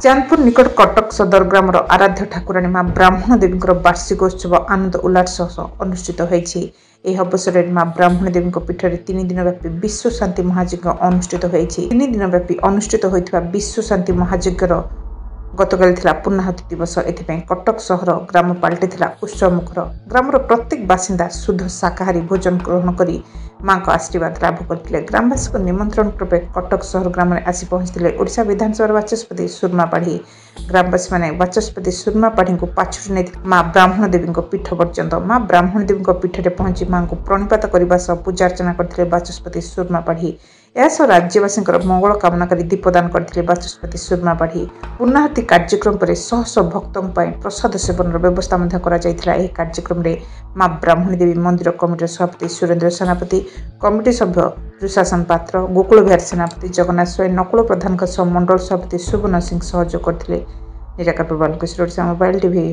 चांदपुर निकट कटक सदर ग्रामर आराध्य ठाकुराणी माँ ब्राह्मण देवी वार्षिकोत्सव आनंद उल्लास अनुष्ठित होती। यह अवसर में माँ ब्राह्मण देवी पीठ में 3 दिन व्यापी विश्व शांति महायज्ञ अनुष्ठित होती। 3 दिन व्यापी अनुष्ठित होता विश्व शांति महायज्ञर गतकाली पूर्णाहुति दिवस। एथिपाई कटक सहर ग्राम पाल्टी उत्सवमुखर। ग्रामर प्रत्येक बासिंदा शुद्ध शाकाहारी भोजन ग्रहण कर माँ का आशीर्वाद लाभ करते। ग्रामवासी को निमंत्रण क्रूपे कटक सहर ग्राम में आसी पहुंचते ओडिशा विधानसभा बाचस्पति सुरमा पाढ़ी। ग्रामवासी मैंने बाचस्पति सुरमा पाढ़ी को पाछुरी नहीं माँ ब्राह्मण देवी पीठ पर्यंत माँ ब्राह्मण देवी पीठ में पहुंची माँ को प्रणिपात करने सह पूजा अर्चना करते बाचस्पति सुरमा पाढ़ी। ऐसा राज्यवासी मंगल कामना कर दीपदान करते बाचस्पति सुरमा पाढ़ी। पूर्णाहुति कार्यक्रम पर शह शह भक्तों प्रसाद सेवन व्यवस्था कार्यक्रम में माँ ब्राह्मणी देवी मंदिर कमिटी सभापति सुरेन्द्र सेनापति, कमिटी सभ्य दुशासन पात्र, गोकुल विहार सेनापति जगन्नाथ स्वाई, नकुल प्रधान मंडल सभापति सुबर्ण सिंह सहयोग करते। निराकार प्रभाव मोबाइल टीवी।